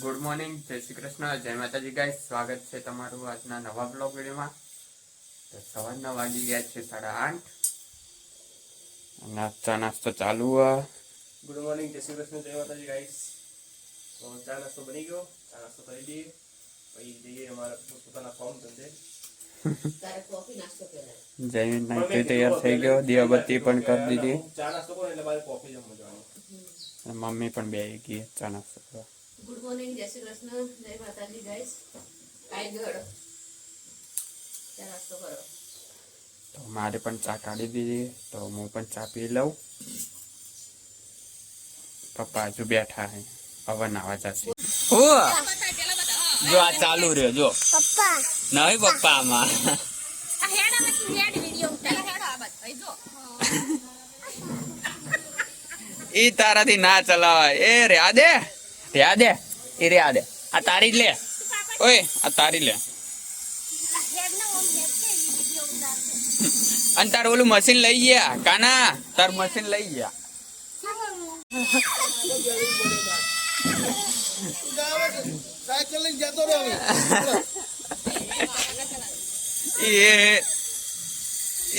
Good morning, જય શ્રી કૃષ્ણ, જય માતાજી ગાઈસ. સ્વાગત છે તમારું આજના નવા બ્લોગ વિડીયોમાં. તો સવારના વાગી ગયા છે 8:30 અને ચા નાસ્તો ચાલુ. ગુડ મોર્નિંગ, જય શ્રી કૃષ્ણ, જય માતાજી ગાઈસ. તો ચા નાસ્તો બની ગયો, ચા નાસ્તો કરી દઈએ પછી જઈએ અમારા પોતાના ફોર્મ ધંધે. જયમીન નાઈ તૈયાર થઈ ગયો, દીવાબત્તી પણ કરી દીધી. ચા નાસ્તો કરો એટલે મારે કોફી જમવા જવાનું. મમ્મી પણ બેસી ગઈ ચા નાસ્તો કરવા. ગુડ મોર્નિંગ, જય શ્રી કૃષ્ણ, જય માતાજી ગાઈસ. કાઈ ગયો ચા નાસ્તો કરો. તો મારે પણ ચા કાઢી દીધી, તો હું પણ ચા પી લઉં. પપ્પા હજુ બેઠા હે, પવન આવા જશે. જો આ ચાલુ રહ્યો, જો પપ્પા નહીં પપ્પા આમાં ઈ તારાથી ના ચલાવાય. એ રહ્યા દે એ રહ્યા દે. આ તારી જ લે, ઓય આ તારી લે. અને તાર ઓલું મશીન લઈ ગયા કાના, તાર મશીન લઈ ગયા.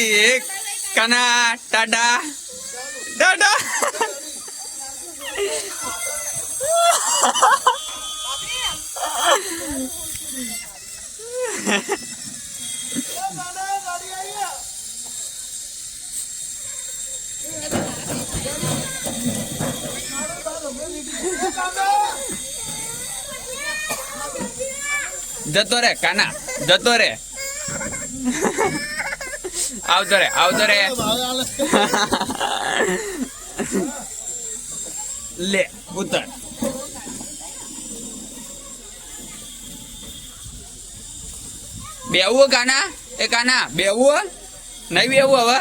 એ કાના ટાટા ટાટા. જતો રે કાના, જતો રે. આવતો રે, આવતો રે. લે ઉતર. બેવું કાના, એ કાના બેવું નહીં, બેવું હવે.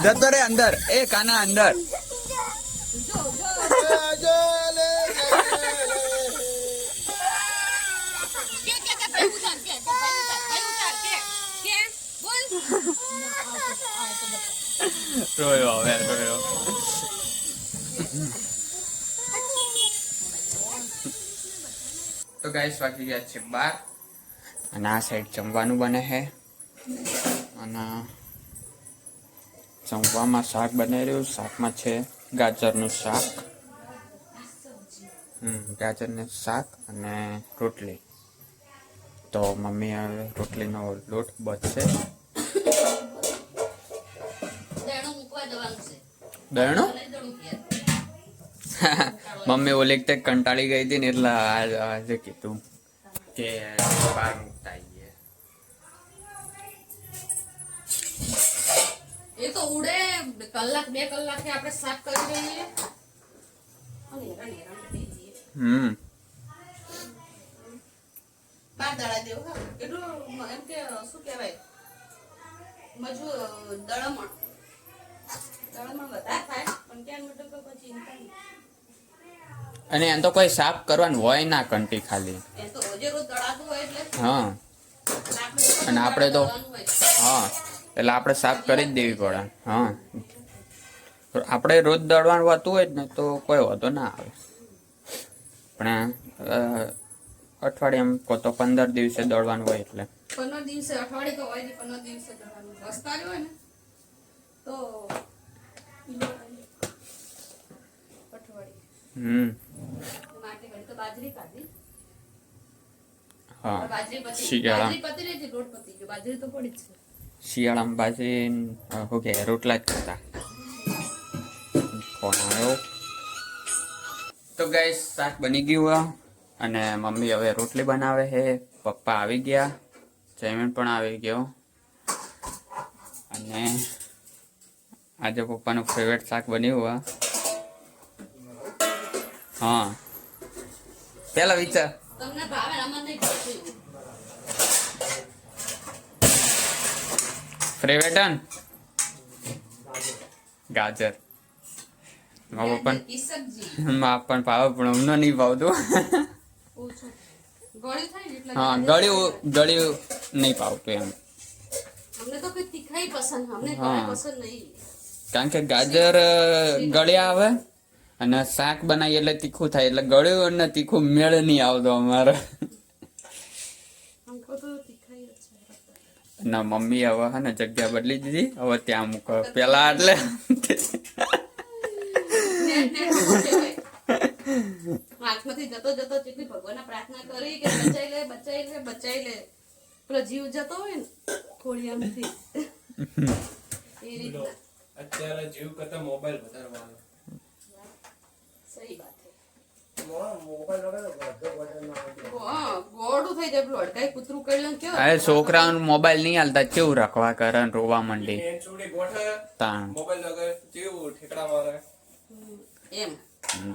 જતો રે અંદર, એ કાના અંદર. રોયો હવે રોયો. તો ગાઈસ વાગી ગયા છે 12 અને આ સાઈડ જમવાનું બને છે. અને જમવામાં શાક બનાવી રહ્યું. શાકમાં છે ગાજરનું શાક, ગાજરનું શાક અને રોટલી. તો મમ્મી હવે રોટલીનો લોટ બચશે. દળણું મમ્મી ઓલી વખતે કંટાળી ગઈ હતી ને એટલે આજે કીધું કે બહાર મૂકતા આવીએ. એ તો ઉડે કલાક 2 કલાકે આપણે સાફ કરી દઈએ. બાર દાડા દેવું હા, એટલું એમ કે શું કહેવાય, દળમણ વધારે થાય પણ ક્યાં મતલબ પછી અને એમ તો કોઈ સાફ કરવાનું હોય ના, કંટી ખાલી. એ તો રોજે રોજ દળાતું હોય એટલે હા, અને આપણે તો હા એટલે આપણે સાફ કરી જ દેવી પડે. હા, આપણે રોજ દળવાનું હોતું હોય ને તો કોઈ વાંધો ના આવે. પણ અઠવાડિયામાં કો તો 15 દિવસે દળવાનું હોય એટલે 15 દિવસે અઠવાડિયે તો હોય ને, 15 દિવસે દળવાનું રસ્તા હોય ને તો અઠવાડિયે. તો બાજરી કાઢી. હા, બાજરી પતી રહી, લોટ પતી ગયો, બાજરી તો પડી જ છે. શિયાળામાં બાજરી શું કે રોટલા જ ખાતા. ફોન આવ્યો. તો ગાઈસ શાક બની ગયું અને મમ્મી હવે રોટલી બનાવે છે. પપ્પા આવી ગયા, જયમીન પણ આવી ગયો. અને આજે પપ્પાનું ફેવરેટ શાક બન્યું. હા, પેલા વિચાર તમને ભાવે, આમાં નહીં ભાવતું. ફ્રેવેટન ગાજર મારા પપ્પા ઈ સબ્જી માં પણ ભાવે પણ અમને નહીં ભાવતું ઓછું ગળ્યું થાય ને એટલે હા ગળ્યું નહીં ભાવતું એમ અમને તો કોઈ તીખાઈ પસંદ અમને હા. ગળ્યું પસંદ નહીં કારણ કે ગાજર ગળ્યા આવે અને શાક બનાવીએ એટલે તીખું થાય એટલે ગળ્યું અને તીખું મેળ નહીં આવતો અમારે हमको तो તીખાઈ જ છે ના મમ્મી હવે હે ને જગ્યા બદલી દીધી હવે ત્યાં મૂકો પેલા એટલે હાથમાંથી જતો જતો જેટલી ભગવાનને પ્રાર્થના કરી કે બચાઈ લે પેલો જીવ જતો હોય ને ખોડિયામાંથી એ રીતના અત્યારે જીવ કરતા મોબાઈલ વધારે વાલો સહી વાત છે મોબાઈલ વગર હા ગોળું થઈ જાય પેલું અડકાઈ કૂતરું કરી લે કેવું અરે છોકરાઓને મોબાઈલ નહીં હાલતા કેવું રખવા કરે ને રોવા માંડી એન છોડી ગોઠે તાણ મોબાઈલ વગર જેવું ઠેકડા મારે એમ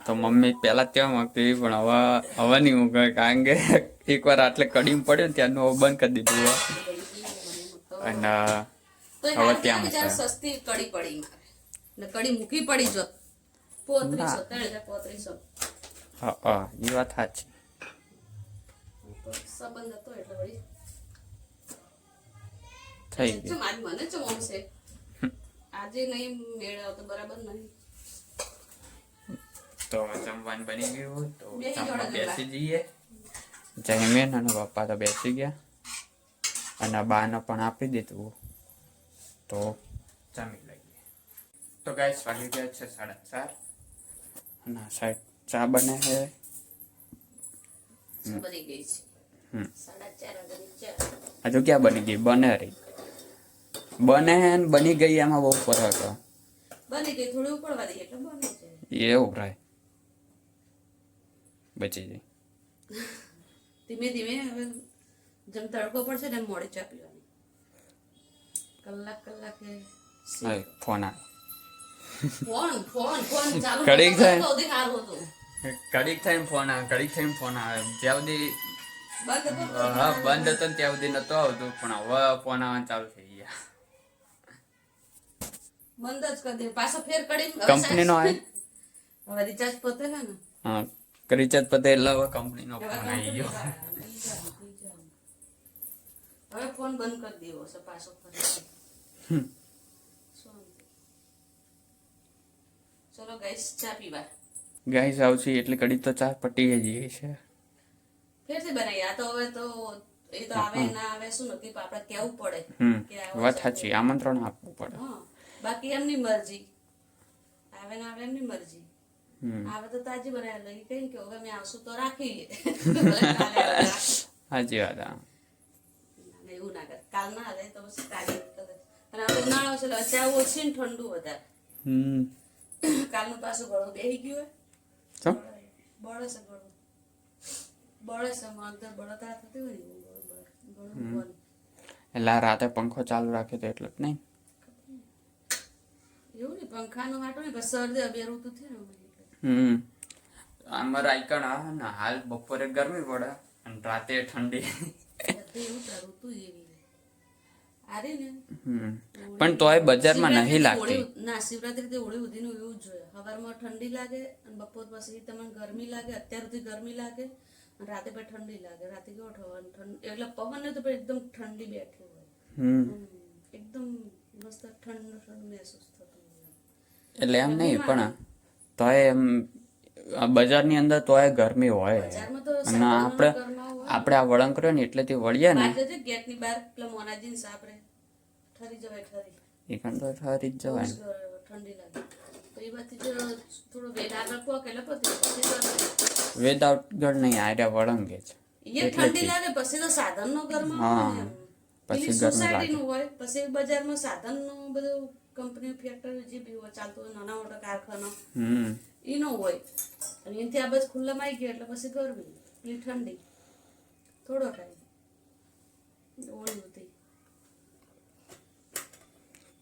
તો મમ્મી પેલા ત્યાં મૂકતી પણ હવે નહીં મૂકે કારણ કે એકવાર આટલે કડીમ પડ્યો ને ત્યારનું હવે બંધ કરી દીધું હવે. અને તો હવે ત્યાં બિચારા મૂકે. સસ્તી કડી પડી મારે ને કડી મૂકી પડી જો 3500 હા એ વાત સાચી સંબંધ હતો એટલે વળી થઈ ગયું આજ મને ચમોમ છે આજે નહીં મેળ આવતો બરાબર નહીં તો જમવાનું બની ગયું તો બેસી જમવા જોડે બેસી જઈએ જયમેન અને પપ્પા તો બેસી ગયા અને બાને પણ આપી દીધું તો જમી લઈએ તો ગાઈસ વાગી ગયા છે 4:30 અને આ સાઈડ ચા બને છે બની ગઈ છે હમ. 4:30 હજુ ક્યાં બની ગઈ બને રહી બને ને બની ગઈ એમાં બહુ ફરક હોય. બની ગઈ થોડી ઉકળવા દઈએ એટલે બની જાય એવું રહે બચી જાય ધીમે ધીમે હવે જેમ તડકો પડશે ને એમ મોડી ચા પીવાની કલાકે હવે ફોન આવે ફોન ચાલુ ઘડીક થાય. તો સુધી સારું હતું કડીક થઈને ફોન આવે કડીક થઈને ફોન આવે જ્યાં સુધી બંધ હતો હા બંધ હતો ને ત્યાં સુધી નતો આવતું પણ હવે ફોન આવવાનું ચાલુ થઈ ગયા બંધ જ કરી દે પાછો ફેર કરી કંપનીનો આવે હવે રિચાર્જ પતેલા ને હા રિચાર્જ પતે એટલે હવે કંપનીનો હવે ફોન આવી ગયો હવે ફોન બંધ કરી દેવો છે પાછો ફરી હમ. ચલો ગાઈસ ચા પીવા ગાઈસ આવશે એટલે કડી તો ચા પટી જઈએ છે ફેરથી બનાવી આ તો હવે તો એ તો આવે ના આવે શું નક્કી આપણે કેવું પડે કે આવો વાત ચા સાચી આમંત્રણ આપવું પડે હા બાકી એમની મરજી આવે ના આવે એમની મરજી હમ. આવે તો તાજી બનાવી લઈ કઈ કે હવે મેં આવશું તો રાખી ભલે કાલે આવે રાખી. સાચી વાત હા ના, એવું ના કરે કાલ ના આવે તો પછી કાલે કરે. અને હવે ઉનાળો છે એટલે ચા ઓછી ને ઠંડુ વધારે હમ કાલનું પાછું ગળું બેસી ગયું તો હોય બળે છે ગળું બળે છે અંદર બળતરા થતી હોય ને ગળું બંધ. એટલે આ રાતે પંખો ચાલુ રાખ્યો તો એટલે જ નહીં એવું ને પંખાનું હાટું ને પછી શરદી અબેરું તો થયું ને એટલે. હમ અમારા આઈકણ આવે ને હાલ બપોરે ગરમી પડે અને રાતે ઠંડી બધે એવું તારું તું એવી રે. આરી ને હમ પણ તોય બજારમાં નહીં શિવરાત્રીથી લાગતી હોળી- ના શિવરાત્રી હોળી સુધીનું એવું જ જોઈએ સવારમાં ઠંડી લાગે અને બપોર પછી તમને ગરમી લાગે અત્યાર સુધી ગરમી લાગે અને રાતે પછી ઠંડી લાગે રાતે કેવો થવાનું ઠંડી એટલે પવન ને તો પછી એકદમ ઠંડી બેઠી હોય હમ એકદમ મસ્ત ઠંડુ ઠંડુ મહેસૂસ થતું હોય. એટલે એમ નહીં પણ તોય એમ બજારની અંદર તોય ગરમી હોય બજારમાં તો અને સાધનોનો આપણે ગરમાવો હોય. આપણે આ વળંક રહ્યો ને એટલેથી વળીએ ને બહાર જજે ગેટની બહાર પેલા મોનાજીને સાપ રે ઠરી જવાય ઠરી એ કારણ તો ઠરી જ જવાય ને. ઠંડી લાગે તો એ બાજુ જો થોડું વેટ આગળ પોકે એટલે પછી વિધાઉટ ગળ નહીં આર્યા વળંગે છે એ ઠંડી લાગે પછી તો સાધનનો ગરમાવો હા. હોય ને એમ. પછી પેલી ગરમી સોસાયટીનું હોય પછી બજારમાં સાધનનું બધું કંપની ફેક્ટરી જે બી હોય ચાલતું હોય નાના મોટા કારખાના હમ એનો હોય અને એનાથી આ બસ ખુલ્લામાં આવી ગયા એટલે પછી ગરમી પેલી ઠંડી થોડો ટાઈમ ઓળી હતી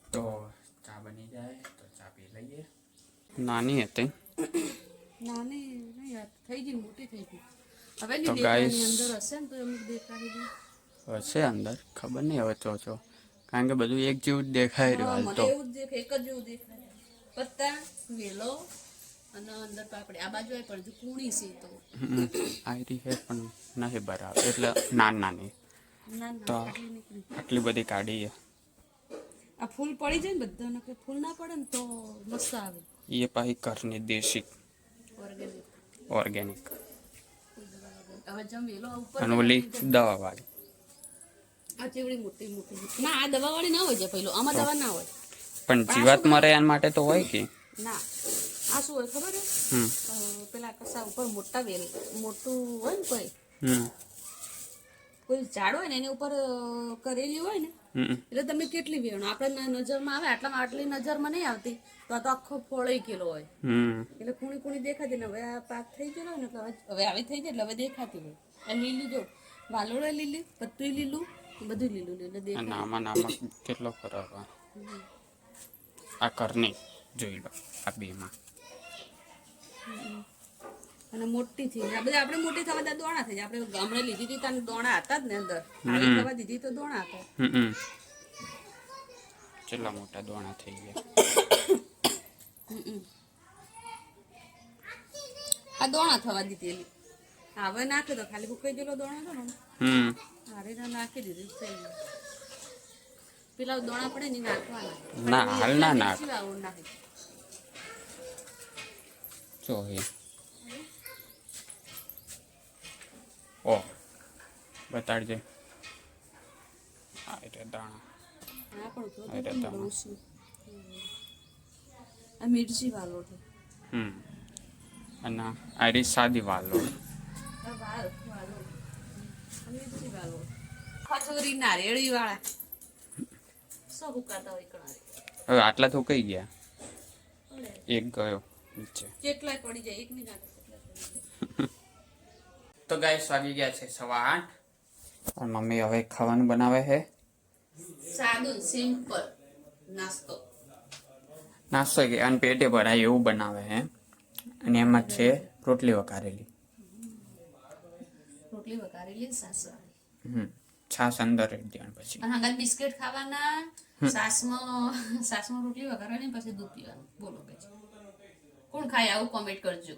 તો ચા બની જાય તો ચા પી લઈએ નાની હતી નાની નહીં યાર થઈ ગઈ મોટી થઈ ગઈ હવે તો ની guys, દેખાની અંદર હશે ને તો એમ દેખાડી દે હશે અંદર ખબર નહીં હવે તો કારણ કે બધું એક જેવું જ દેખાય હા, રહ્યું હાલ મને તો એવું જ દેખાય, એક જ જેવું દેખાય. પત્તા, વેલો અને અંદર પાપડી. આ બાજુ આય પણ હજુ કૂણી છે તો. આયરી છે પણ નથી બરાબર એટલે નાની ના તો ના આટલી નીકળી. આટલી બધી કાઢી આ ફૂલ પડી જાય ને બધાને, કે ફૂલ ના પડે ને તો મસ્ત આવે. એ પાછી ઘરની દેશી ઓર્ગેનિક. ઓર્ગેનિક હવે જેમ વેલો ઉપર અને ઓલી દવા વાળી આ ચેવડી મોટી મોટી. ના આ દવા વાળી ના હોય છે પેલો, આમાં દવા ના હોય. પણ જીવાત મરે એના માટે તો હોય કે ના આ શું હોય ખબર હે? હમ પેલા કસા ઉપર મોટા વેલ મોટું હોય ને હમ કોઈ ઝાડ હોય ને એની ઉપર કરેલી હોય ને, હમ એટલે તમે કેટલી વેણો આપણે નજરમાં આવે, આટલામાં આટલી નજરમાં નહીં આવતી, તો આ તો આખો ફોળાઈ ગયેલો હોય, હમ એટલે કુણી કુણી દેખાતી ને. હવે આ પાક થઈ ગયેલો હોય ને એટલે હવે આવી થઈ જાય એટલે હવે દેખાતી હોય. આ લીલું જો વાલોડે લીલી, પત્તું લીલું, બધું લીલું લીલું અને દેખાય. આમાં કેટલો ફરક હોય. આ ઘરની જોઈ લો આ બેમાં અને મોટી થઈ જાય. આ બધી આપણે મોટી થવા દે દોણા થઈ જાય. આપણે ગામડે લીધી હતી ત્યાં દોણા હતા જ ને અંદર, આવી થવા દીધી તો દોણા હતા. કેટલા મોટા દોણા થઈ ગયા. આ દોણા થવા દીધેલી. હવે નાખી દો, ખાલી ફૂકાઈ ગયેલો દોણા હતો ને, હારે નાખી દીધી થઈ ગયું. પેલા દોણા પડે ને નાખવાના. ના હાલ ના નાખ નાખી જો એ ઓ બતાડજે આ એટલે દાણા હા પણ આ રીતે બહુ છે. આ મિર્ચી વાલો છે. અને આરી સાદી વાલો આ વાલો આ મિર્ચી વાલો. ખજૂરી નારિયેળી વાળા સૌ હુકાતા હોય કણારે. હવે આટલા તો કઈ ગયા. એક ગયો નીચે. કેટલાય પડી જાય, એક ની નાખે તો ગાઈસ વાગી ગયા છે 8:15 અને મમ્મી હવે ખાવાનું બનાવે છે. સાદું સિમ્પલ નાસ્તો. નાસ્તો કે અને પેટે ભરાય એવું બનાવે છે. અને એમાં છે રોટલી વઘારેલી. રોટલી વઘારેલી સાસવાળી. છાશ અંદર રહી દેવાનું પછી. અને હંગાત બિસ્કિટ ખાવાના, સાસમાં રોટલી વઘારવાની પછી દૂધ પીવાનું. બોલો કે કોણ ખાય આવું કોમેન્ટ કરજો.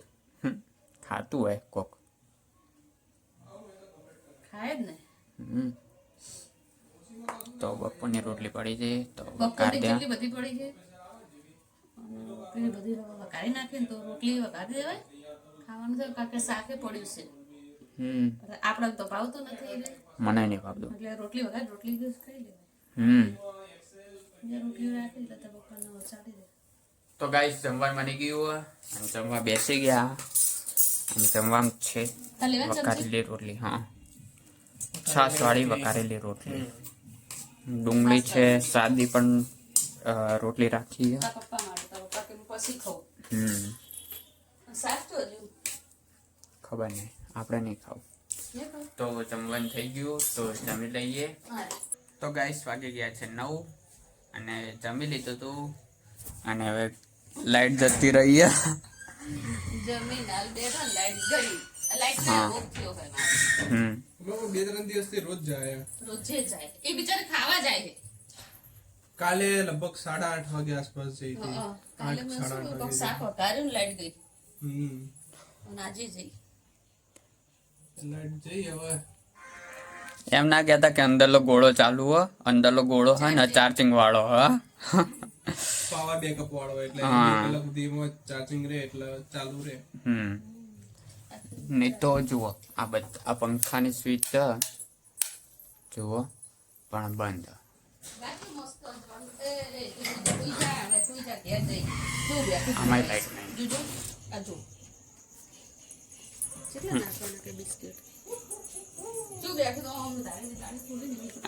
ખાતું હોય કોક. ખાય જ ને. તો બપોરની રોટલી પડી છે તો બપોરની વઘાર જેટલી બધી પડી છે અને રોટલી બધી વઘારી નાખીએ ને તો રોટલી વઘારી દેવાય. ખાવાનું તો કાકે શાકે પડ્યું છે. આપણે તો ભાવતું નથી એટલે મને નહીં ભાવતું. એટલે રોટલી વઘારી રોટલી જ ખાઈ લેવાય. રોટલી રાખી એટલે બપોરનો ચાલી જાય. તો ગાઈસ જમવાનું બની ગયું અને જમવા બેસી ગયા અને જમવાનું છે વઘારેલી રોટલી. હા છાશ વાળી વઘારેલી રોટલી, ડુંગળી છે, સાદી પણ રોટલી રાખી છે. પપ્પા માટે પપ્પા કે પછી ખાવ. ખબર નહીં, આપણે નહીં ખાવું. તો જમવાનું થઈ ગયું તો જમી લઈએ. તો ગાઈસ વાગી ગયા છે 9 અને જમી લીધું હતું અને હવે લાઈટ જતી રહી છે. જમીન હાલ બેઠા લાઈટ ગઈ. લાઈટ ના ઓફ થયો હોય મારે. 2-3 દિવસથી રોજ જાય. રોજે જાય. એ બિચારે ખાવા જાય છે. કાલે લગભગ 8:30 વાગે આસપાસ જઈ હતી. કાલે મેં શું કોક શાક વઘાર્યું ને લાઈટ ગઈ. અને આજે જઈ. લાઈટ જઈ હવે. એમ ના કહેતા કે અંદરનો ગોળો ચાલુ હો, અંદરનો ગોળો હોય ને ચાર્જિંગ વાળો હા. પાવર બેકઅપ વાળો એટલે 2 કલાક સુધીમાં ચાર્જિંગ રહે એટલે ચાલુ રહે. નહીં તો જુઓ આ આ પંખાની સ્વિચ છે જુઓ પણ બંધ. આમાં લાઈટ નહીં.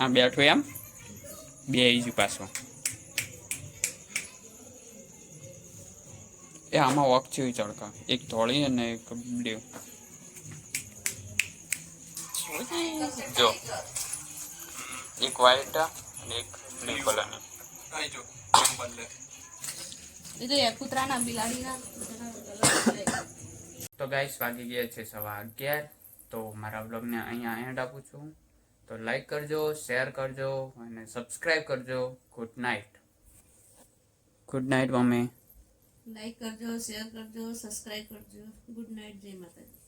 આ બેઠું એમ બે આવી પાછું. એ આમાં વોક છે ચડકા, એક ધોળી અને એક બ્લુ. જો એક વ્હાઈટ અને એક બ્લુ કલરની. આઈ જો બદલે. એ તો કૂતરાના બિલાડીના. તો ગાઈસ વાગી ગયા છે 11:15. તો મારા બ્લોગને અહીંયા એન્ડ આપું છું. તો લાઈક કરજો, શેર કરજો અને સબસ્ક્રાઇબ કરજો. Good night. Good night mummy. Like કરજો, શેર કરજો, સબસ્ક્રાઇબ કરજો. Good night. જય માતાજી.